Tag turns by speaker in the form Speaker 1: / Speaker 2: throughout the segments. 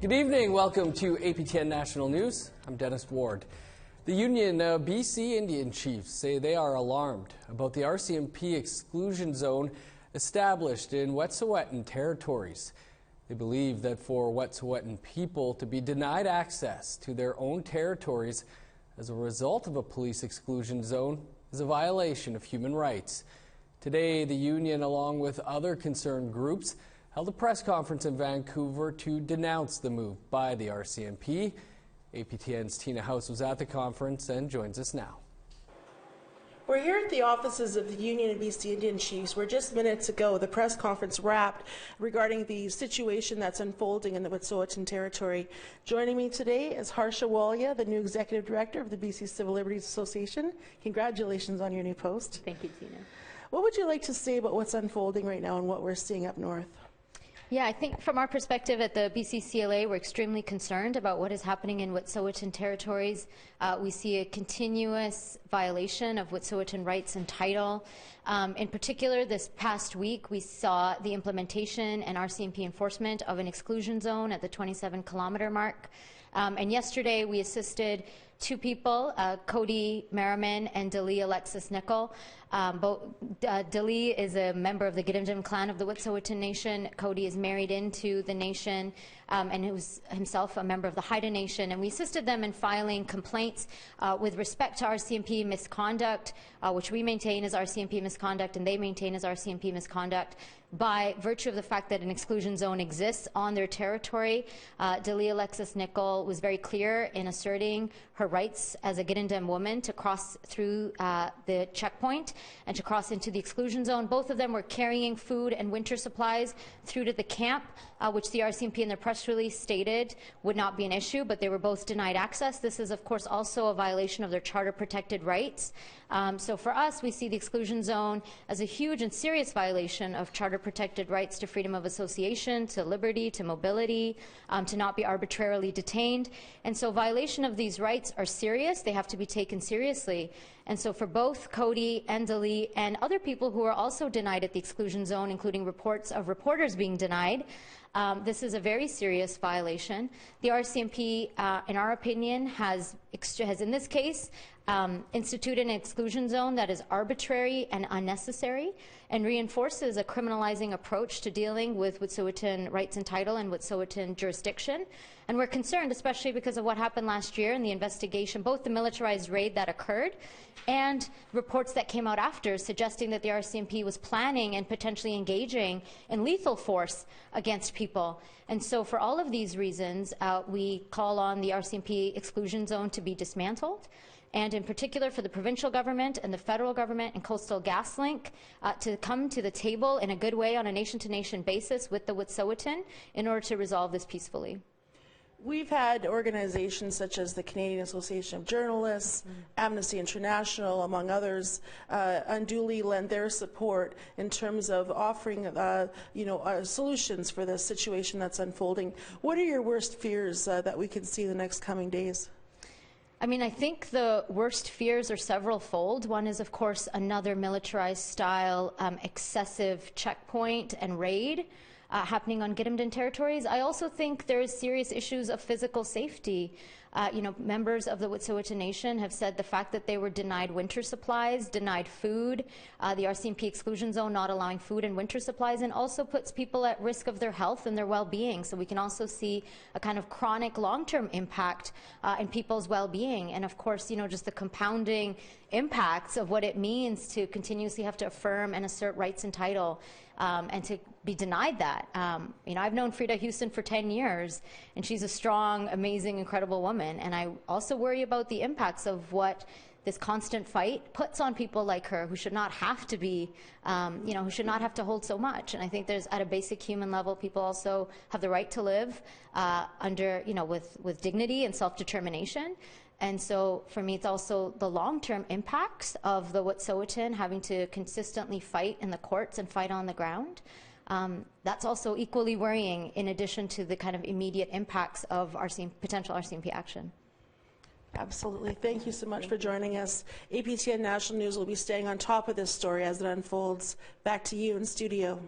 Speaker 1: Good evening. Welcome to APTN National News. I'm Dennis Ward. The Union of BC Indian Chiefs say they are alarmed about the RCMP exclusion zone established in Wet'suwet'en territories. They believe that for Wet'suwet'en people to be denied access to their own territories as a result of a police exclusion zone is a violation of human rights. Today, the union, along with other concerned groups, held a press conference in Vancouver to denounce the move by the RCMP. APTN's Tina House was at the conference and joins us now.
Speaker 2: We're here at the offices of the Union of BC Indian Chiefs, where just minutes ago the press conference wrapped regarding the situation that's unfolding in the Wet'suwet'en territory. Joining me today is Harsha Walia, the new Executive Director of the BC Civil Liberties Association. Congratulations on your new post.
Speaker 3: Thank you, Tina.
Speaker 2: What would you like to say about what's unfolding right now and what we're seeing up north?
Speaker 3: Yeah, I think from our perspective at the BCCLA, we're extremely concerned about what is happening in Wet'suwet'en territories. We see a continuous violation of Wet'suwet'en rights and title. In particular, this past week, we saw the implementation and RCMP enforcement of an exclusion zone at the 27-kilometer mark. And yesterday, we assisted two people, Cody Merriman and Dali Alexis Nicol. Dali is a member of the Gidimt'en clan of the Wet'suwet'en Nation. Cody is married into the nation and he was himself a member of the Haida Nation. And we assisted them in filing complaints with respect to RCMP misconduct, which we maintain as RCMP misconduct and they maintain as RCMP misconduct, by virtue of the fact that an exclusion zone exists on their territory. Dali Alexis Nicol was very clear in asserting her rights as a Gidimt'en woman to cross through the checkpoint and to cross into the exclusion zone. Both of them were carrying food and winter supplies through to the camp, which the RCMP in their press release stated would not be an issue, but they were both denied access. This is, of course, also a violation of their charter-protected rights. So for us, we see the exclusion zone as a huge and serious violation of charter-protected rights to freedom of association, to liberty, to mobility, to not be arbitrarily detained. And so violation of these rights are serious. They have to be taken seriously. And so for both Cody and Dali and other people who are also denied at the exclusion zone, including reports of reporters being denied, this is a very serious violation. The RCMP, in our opinion, has in this case instituted an exclusion zone that is arbitrary and unnecessary and reinforces a criminalizing approach to dealing with Wet'suwet'en rights and title and Wet'suwet'en jurisdiction. And we're concerned, especially because of what happened last year in the investigation, both the militarized raid that occurred and reports that came out after suggesting that the RCMP was planning and potentially engaging in lethal force against people. And so for all of these reasons, we call on the RCMP exclusion zone to be dismantled, and in particular for the provincial government and the federal government and Coastal GasLink to come to the table in a good way on a nation-to-nation basis with the Wet'suwet'en in order to resolve this peacefully.
Speaker 2: We've had organizations such as the Canadian Association of Journalists, Amnesty International, among others, unduly lend their support in terms of offering solutions for the situation that's unfolding. What are your worst fears that we can see in the next coming days?
Speaker 3: I mean, I think the worst fears are several-fold. One is, of course, another militarized-style excessive checkpoint and raid happening on Gidimt'en territories. I also think there is serious issues of physical safety. Members of the Wet'suwet'en Nation have said the fact that they were denied winter supplies, denied food, the RCMP exclusion zone not allowing food and winter supplies, and also puts people at risk of their health and their well-being. So we can also see a kind of chronic long-term impact in people's well-being. And of course, just the compounding impacts of what it means to continuously have to affirm and assert rights and title and to be denied that. I've known Frida Houston for 10 years, and she's a strong, amazing, incredible woman. And I also worry about the impacts of what this constant fight puts on people like her, who should not have to be, who should not have to hold so much. And I think there's, at a basic human level, people also have the right to live with dignity and self-determination. And so for me, it's also the long-term impacts of the Wet'suwet'en having to consistently fight in the courts and fight on the ground. That's also equally worrying, in addition to the kind of immediate impacts of potential RCMP action.
Speaker 2: Absolutely. Thank you so much for joining us. APTN National News will be staying on top of this story as it unfolds. Back to you in studio.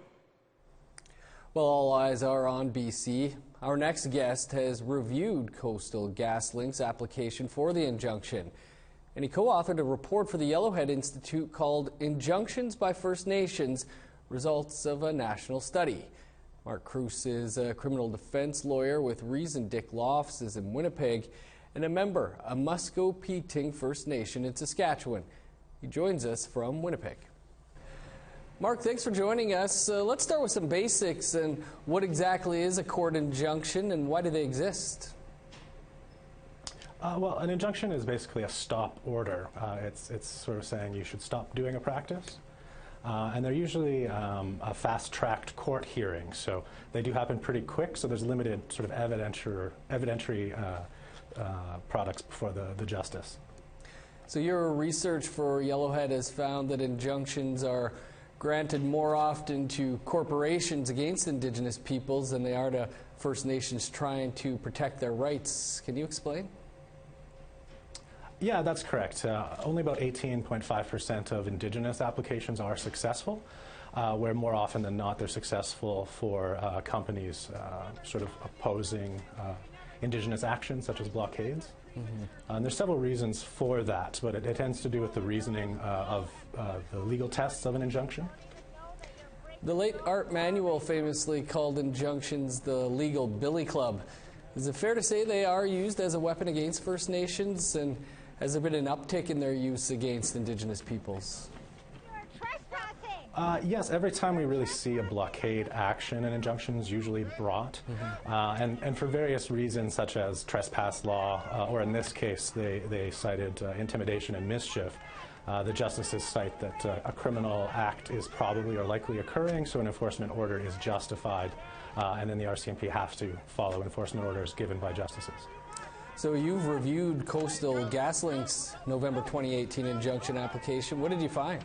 Speaker 1: Well, all eyes are on BC. Our next guest has reviewed Coastal GasLink's application for the injunction, and he co-authored a report for the Yellowhead Institute called Injunctions by First Nations, Results of a National Study. Mark Cruz is a criminal defense lawyer with Reason Dick Law Offices in Winnipeg and a member of Musqueam First Nation in Saskatchewan. He joins us from Winnipeg. Mark, thanks for joining us. Let's start with some basics and what exactly is a court injunction and why do they exist?
Speaker 4: Well, an injunction is basically a stop order. It's sort of saying you should stop doing a practice. And they're usually a fast-tracked court hearing, so they do happen pretty quick, so there's limited sort of evidentiary products before the justice.
Speaker 1: So your research for Yellowhead has found that injunctions are granted more often to corporations against Indigenous peoples than they are to First Nations trying to protect their rights. Can you explain?
Speaker 4: Yeah, that's correct. Only about 18.5% of Indigenous applications are successful, where more often than not they're successful for companies sort of opposing Indigenous actions such as blockades. And there's several reasons for that, but it tends to do with the reasoning of the legal tests of an injunction.
Speaker 1: The late Art Manuel famously called injunctions the legal billy club. Is it fair to say they are used as a weapon against First Nations, and has there been an uptick in their use against Indigenous peoples?
Speaker 4: Yes, every time we really see a blockade action, an injunction is usually brought, and for various reasons such as trespass law, or in this case they cited intimidation and mischief. The justices cite that a criminal act is probably or likely occurring, so an enforcement order is justified, and then the RCMP have to follow enforcement orders given by justices.
Speaker 1: So you've reviewed Coastal GasLink's November 2018 injunction application. What did you find?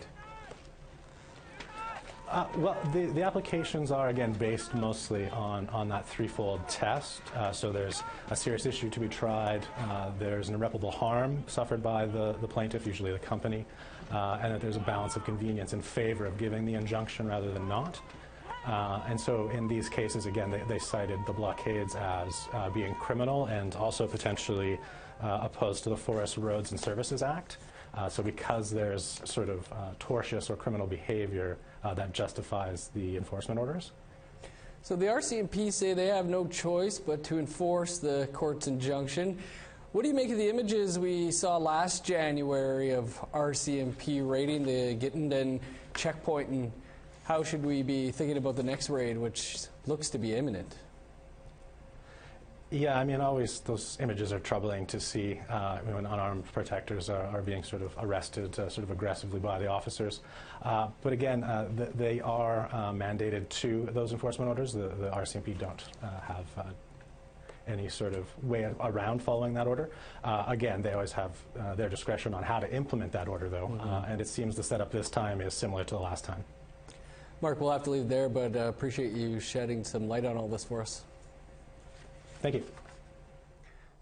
Speaker 4: Well, the applications are, again, based mostly on that threefold test. So there's a serious issue to be tried, there's an irreparable harm suffered by the plaintiff, usually the company, and that there's a balance of convenience in favor of giving the injunction rather than not. And so in these cases, again, they cited the blockades as being criminal and also potentially opposed to the Forest Roads and Services Act. So because there's sort of tortious or criminal behavior, that justifies the enforcement orders.
Speaker 1: So the RCMP say they have no choice but to enforce the court's injunction. What do you make of the images we saw last January of RCMP raiding the Gittenden checkpoint, and how should we be thinking about the next raid, which looks to be imminent?
Speaker 4: Yeah, I mean, always those images are troubling to see when unarmed protectors are being sort of arrested sort of aggressively by the officers. But again, they are mandated to those enforcement orders. The RCMP don't have any sort of way around following that order. Again, they always have their discretion on how to implement that order, though, and it seems the setup this time is similar to the last time.
Speaker 1: Mark, we'll have to leave there, but appreciate you shedding some light on all this for us.
Speaker 4: Thank you.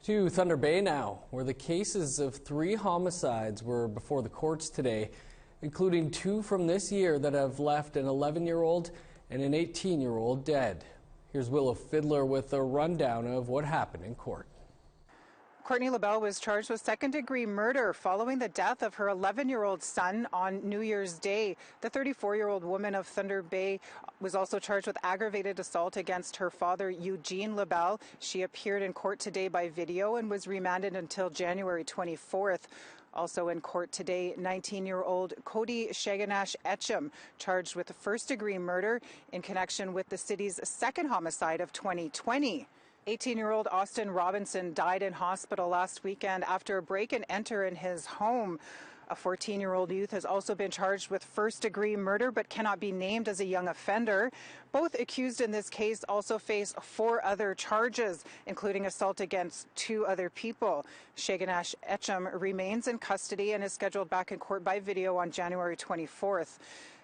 Speaker 1: To Thunder Bay now, where the cases of 3 homicides were before the courts today, including 2 from this year that have left an 11-year-old and an 18-year-old dead. Here's Willow Fiddler with a rundown of what happened in court.
Speaker 5: Courtney LaBelle was charged with second-degree murder following the death of her 11-year-old son on New Year's Day. The 34-year-old woman of Thunder Bay was also charged with aggravated assault against her father, Eugene LaBelle. She appeared in court today by video and was remanded until January 24th. Also in court today, 19-year-old Cody Shaganash Etcham, charged with first-degree murder in connection with the city's second homicide of 2020. 18-year-old Austin Robinson died in hospital last weekend after a break-and-enter in his home. A 14-year-old youth has also been charged with first-degree murder but cannot be named as a young offender. Both accused in this case also face 4 other charges, including assault against 2 other people. Shaganash Etcham remains in custody and is scheduled back in court by video on January 24th.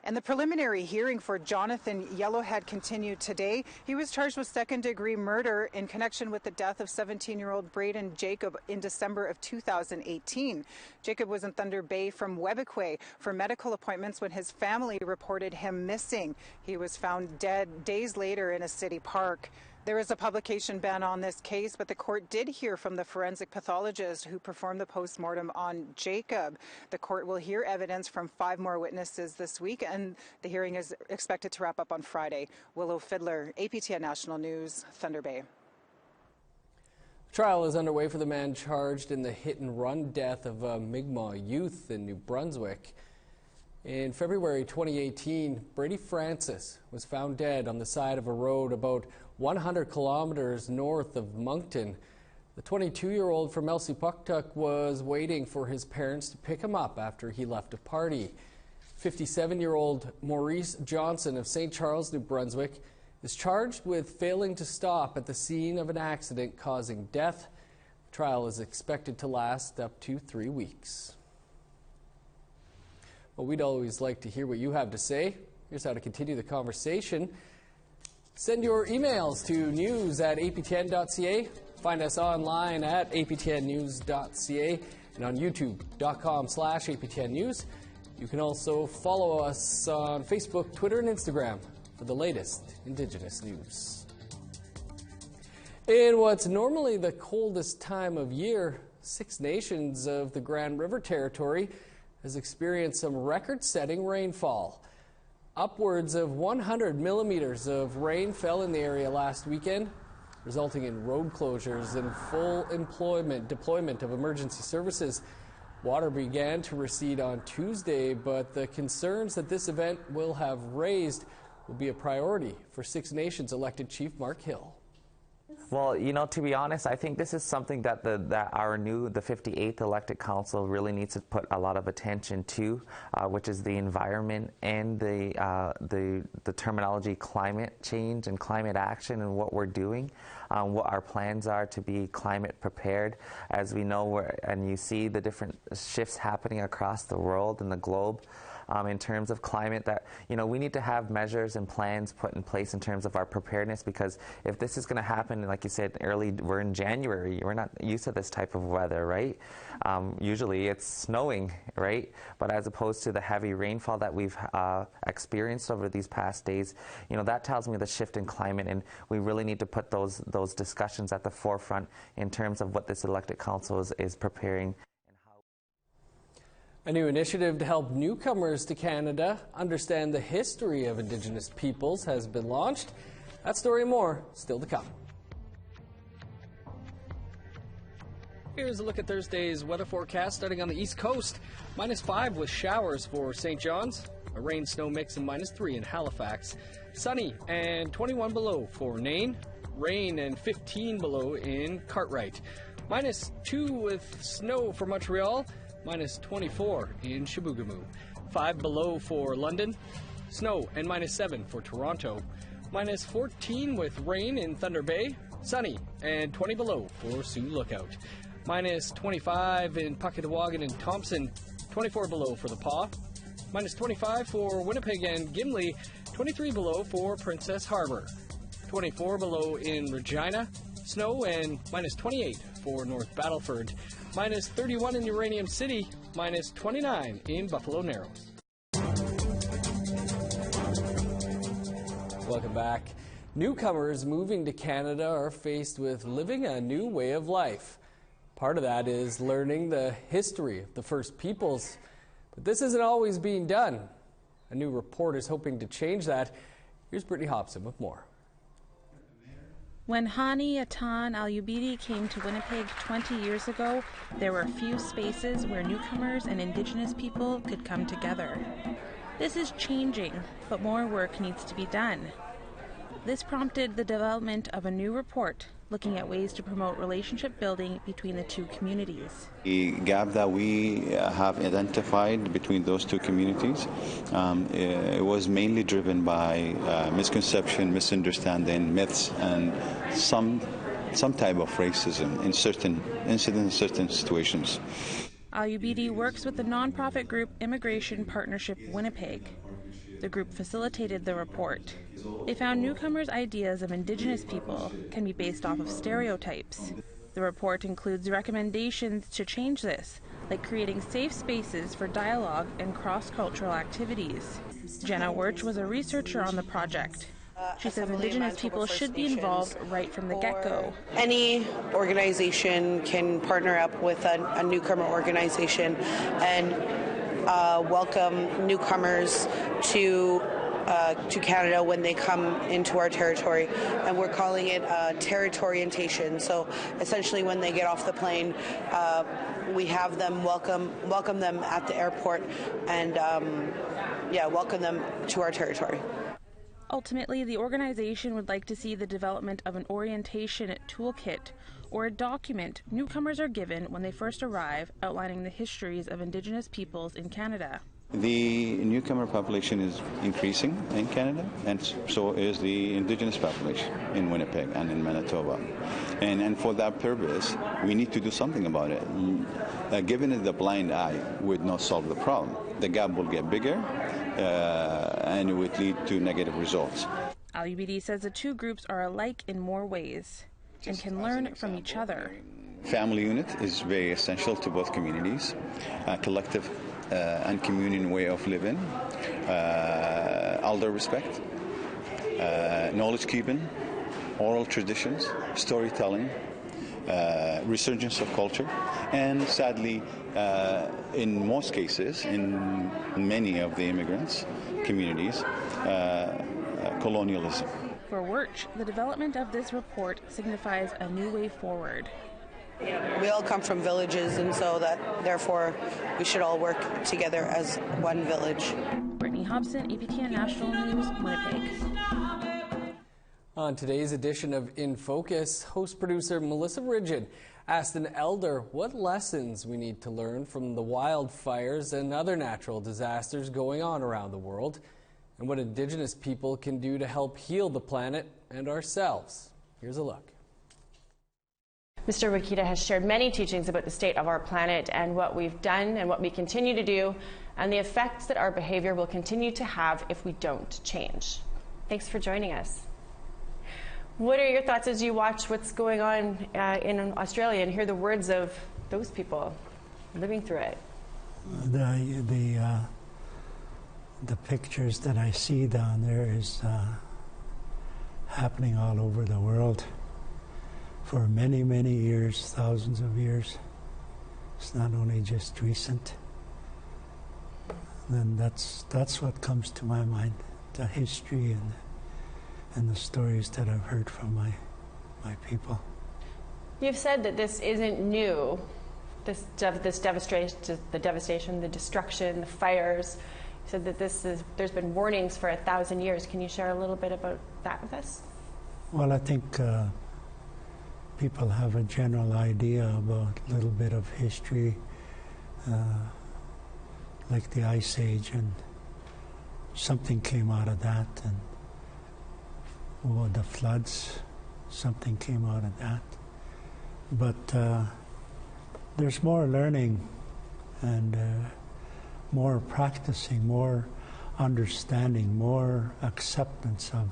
Speaker 5: And the preliminary hearing for Jonathan Yellowhead continued today. He was charged with second-degree murder in connection with the death of 17-year-old Braden Jacob in December of 2018. Jacob was in Thunder Bay from Webequie for medical appointments when his family reported him missing. He was found dead days later in a city park. There is a publication ban on this case, but the court did hear from the forensic pathologist who performed the postmortem on Jacob. The court will hear evidence from 5 more witnesses this week, and the hearing is expected to wrap up on Friday. Willow Fiddler, APTN National News, Thunder Bay.
Speaker 1: Trial is underway for the man charged in the hit-and-run death of a Mi'kmaq youth in New Brunswick. In February 2018, Brady Francis was found dead on the side of a road about 100 kilometers north of Moncton. The 22-year-old from Elsipogtog was waiting for his parents to pick him up after he left a party. 57-year-old Maurice Johnson of St. Charles, New Brunswick, is charged with failing to stop at the scene of an accident causing death. The trial is expected to last up to 3 weeks. Well, we'd always like to hear what you have to say. Here's how to continue the conversation. Send your emails to news@aptn.ca. Find us online at aptnnews.ca and on youtube.com/aptnnews. You can also follow us on Facebook, Twitter, and Instagram for the latest Indigenous news. In what's normally the coldest time of year, 6 nations of the Grand River Territory has experienced some record-setting rainfall. Upwards of 100 millimeters of rain fell in the area last weekend, resulting in road closures and full deployment of emergency services. Water began to recede on Tuesday, but the concerns that this event will have raised will be a priority for 6 Nations elected Chief Mark Hill.
Speaker 6: Well, you know, to be honest, I think this is something that the 58th elected council really needs to put a lot of attention to, which is the environment and the terminology climate change and climate action and what we're doing, what our plans are to be climate prepared. As we know, and you see the different shifts happening across the world and the globe. In terms of climate, that, you know, we need to have measures and plans put in place in terms of our preparedness, because if this is going to happen, like you said, we're in January, we're not used to this type of weather, right? Usually it's snowing, right? But as opposed to the heavy rainfall that we've experienced over these past days, you know, that tells me the shift in climate, and we really need to put those discussions at the forefront in terms of what this elected council is preparing.
Speaker 1: A new initiative to help newcomers to Canada understand the history of Indigenous peoples has been launched. That story and more still to come. Here's a look at Thursday's weather forecast starting on the East Coast. -5 with showers for St. John's. A rain-snow mix and -3 in Halifax. Sunny and 21 below for Nain. Rain and 15 below in Cartwright. -2 with snow for Montreal. -24 in Chibougamau. 5 below for London. Snow and -7 for Toronto. -14 with rain in Thunder Bay. Sunny and 20 below for Sioux Lookout. -25 in Puckatawagan and Thompson. 24 below for the Paw. -25 for Winnipeg and Gimli. 23 below for Princess Harbour. 24 below in Regina. Snow and -28 for North Battleford. -31 in Uranium City. -29 in Buffalo Narrows. Welcome back. Newcomers moving to Canada are faced with living a new way of life. Part of that is learning the history of the First Peoples. But this isn't always being done. A new report is hoping to change that. Here's Brittany Hobson with more.
Speaker 7: When Hani Atan Al-Ubidi came to Winnipeg 20 years ago, there were few spaces where newcomers and Indigenous people could come together. This is changing, but more work needs to be done. This prompted the development of a new report looking at ways to promote relationship building between the two communities.
Speaker 8: The gap that we have identified between those two communities it was mainly driven by misconception, misunderstanding, myths, and some type of racism in certain incidents, certain situations.
Speaker 7: Al-Ubidi works with the nonprofit group Immigration Partnership Winnipeg. The group facilitated the report. They found newcomers' ideas of Indigenous people can be based off of stereotypes. The report includes recommendations to change this, like creating safe spaces for dialogue and cross-cultural activities. Jenna Wirch was a researcher on the project. She says Indigenous people should be involved right from the get-go.
Speaker 9: Any organization can partner up with a newcomer organization and welcome newcomers to Canada when they come into our territory, and we're calling it territory orientation. So essentially, when they get off the plane, we have them welcome them at the airport, and welcome them to our territory.
Speaker 7: Ultimately, the organization would like to see the development of an orientation toolkit or a document newcomers are given when they first arrive, outlining the histories of Indigenous peoples in Canada.
Speaker 8: The newcomer population is increasing in Canada, and so is the Indigenous population in Winnipeg and in Manitoba. And for that purpose, we need to do something about it. Given that the blind eye would not solve the problem, the gap will get bigger, and it would lead to negative results.
Speaker 7: LUBD says the two groups are alike in more ways and can learn from each other.
Speaker 8: Family unit is very essential to both communities. Collective and communion way of living, elder respect, knowledge keeping, oral traditions, storytelling, resurgence of culture, and sadly, in most cases, in many of the immigrants' communities, colonialism.
Speaker 7: For Wirch, the development of this report signifies a new way forward.
Speaker 9: We all come from villages, and so that therefore we should all work together as one village.
Speaker 7: Brittany Hobson, APTN National News, Winnipeg.
Speaker 1: On today's edition of InFocus, host producer Melissa Rigid asked an elder what lessons we need to learn from the wildfires and other natural disasters going on around the world, and what Indigenous people can do to help heal the planet and ourselves. Here's a look.
Speaker 10: Mr. Wakita has shared many teachings about the state of our planet and what we've done and what we continue to do, and the effects that our behavior will continue to have if we don't change. Thanks for joining us. What are your thoughts as you watch what's going on in Australia and hear the words of those people living through it?
Speaker 11: The pictures that I see down there is happening all over the world for many, many years, thousands of years. It's not only just recent. Then that's what comes to my mind, the history and the stories that I've heard from my people.
Speaker 10: You've said that this isn't new, this devastation, the destruction, the fires. You said that there's been warnings for 1,000 years. Can you share a little bit about that with us?
Speaker 11: Well, I think people have a general idea about a little bit of history, like the Ice Age, and something came out of that, and the floods, something came out of that. But there's more learning and more practicing, more understanding, more acceptance of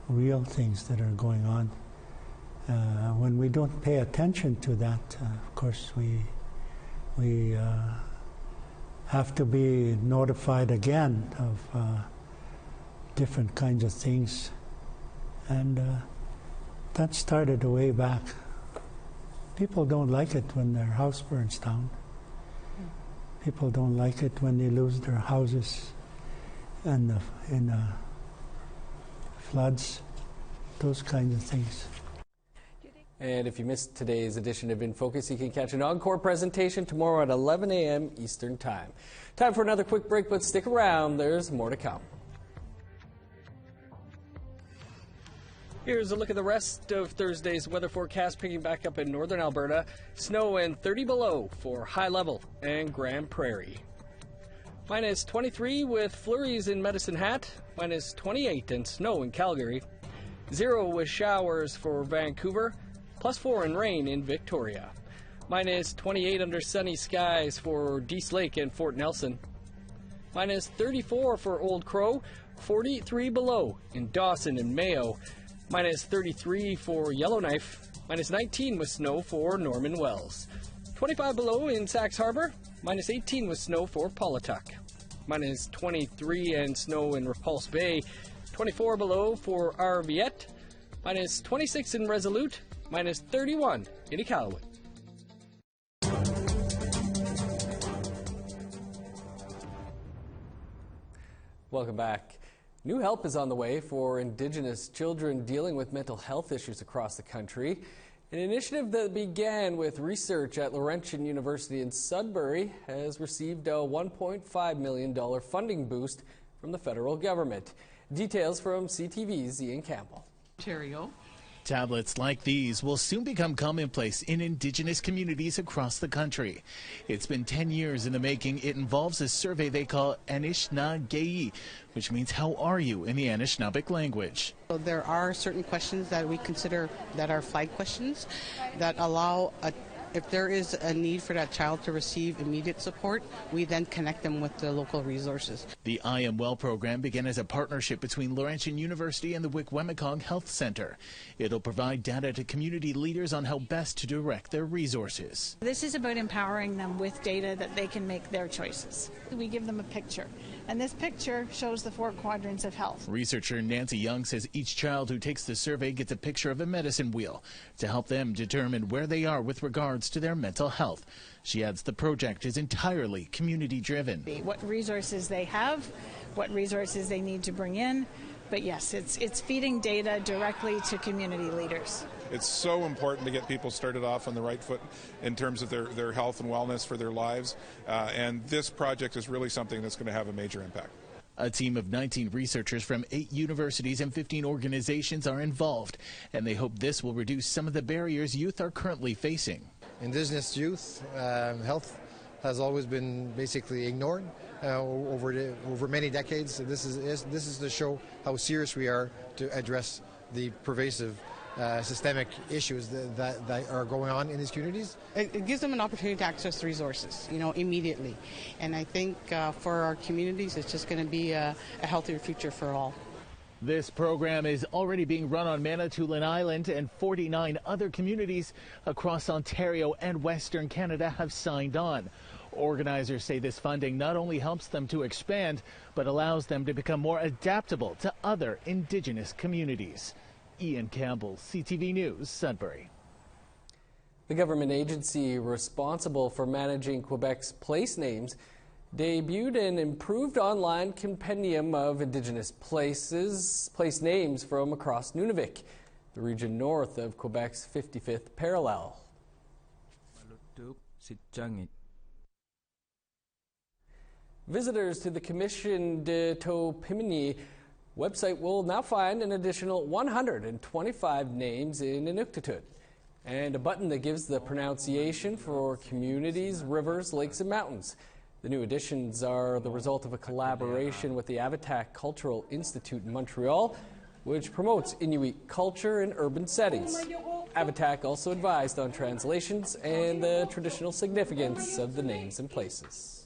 Speaker 11: real things that are going on. When we don't pay attention to that, of course, we have to be notified again of different kinds of things. And that started way back. People don't like it when their house burns down. People don't like it when they lose their houses in the floods, those kinds of things.
Speaker 1: And if you missed today's edition of InFocus, you can catch an encore presentation tomorrow at 11 a.m. Eastern Time. Time for another quick break, but stick around. There's more to come. Here's a look at the rest of Thursday's weather forecast, picking back up in northern Alberta. Snow and 30 below for High Level and Grand Prairie. Minus 23 with flurries in Medicine Hat. Minus 28 and snow in Calgary. 0 with showers for Vancouver. +4 in rain in Victoria. Minus 28 under sunny skies for Dease Lake and Fort Nelson. Minus 34 for Old Crow. 43 below in Dawson and Mayo. Minus 33 for Yellowknife. Minus 19 with snow for Norman Wells. 25 below in Sax Harbor. Minus 18 with snow for Paulatuck. Minus 23 and snow in Repulse Bay. 24 below for Arviette, minus 26 in Resolute, minus 31 in Iqaluit. Welcome back. New help is on the way for Indigenous children dealing with mental health issues across the country. An initiative that began with research at Laurentian University in Sudbury has received a $1.5 million funding boost from the federal government. Details from CTV's Ian Campbell.
Speaker 12: Ontario.
Speaker 13: Tablets like these will soon become commonplace in Indigenous communities across the country. It's been 10 years in the making. It involves a survey they call Anishinaabe, which means how are you in the Anishinaabeg language.
Speaker 12: So there are certain questions that we consider that are flag questions that allow if there is a need for that child to receive immediate support, we then connect them with the local resources.
Speaker 13: The I Am Well program began as a partnership between Laurentian University and the Wikwemikong Health Center. It'll provide data to community leaders on how best to direct their resources.
Speaker 14: This is about empowering them with data that they can make their choices. We give them a picture, and this picture shows the 4 quadrants of health.
Speaker 13: Researcher Nancy Young says each child who takes the survey gets a picture of a medicine wheel to help them determine where they are with regards to their mental health. She adds the project is entirely community driven.
Speaker 14: What resources they have, what resources they need to bring in, but yes, it's feeding data directly to community leaders.
Speaker 15: It's so important to get people started off on the right foot in terms of their health and wellness for their lives, and this project is really something that's going to have a major impact.
Speaker 13: A team of 19 researchers from 8 universities and 15 organizations are involved, and they hope this will reduce some of the barriers youth are currently facing.
Speaker 16: Indigenous youth health has always been basically ignored over many decades. This is to show how serious we are to address the pervasive systemic issues that are going on in these communities.
Speaker 12: It gives them an opportunity to access resources, immediately. And I think for our communities, it's just going to be a healthier future for all.
Speaker 13: This program is already being run on Manitoulin Island, and 49 other communities across Ontario and Western Canada have signed on. Organizers say this funding not only helps them to expand, but allows them to become more adaptable to other Indigenous communities. Ian Campbell, CTV News, Sudbury.
Speaker 1: The government agency responsible for managing Quebec's place names debuted an improved online compendium of Indigenous place names from across Nunavik, the region north of Quebec's 55th parallel. Visitors to the Commission de Topimini website will now find an additional 125 names in Inuktitut, and a button that gives the pronunciation for communities, rivers, lakes, and mountains. The new additions are the result of a collaboration with the Avatak Cultural Institute in Montreal, which promotes Inuit culture in urban settings. Avatak also advised on translations and the traditional significance of the names and places.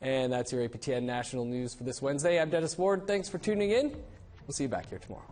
Speaker 1: And that's your APTN National News for this Wednesday. I'm Dennis Ward. Thanks for tuning in. We'll see you back here tomorrow.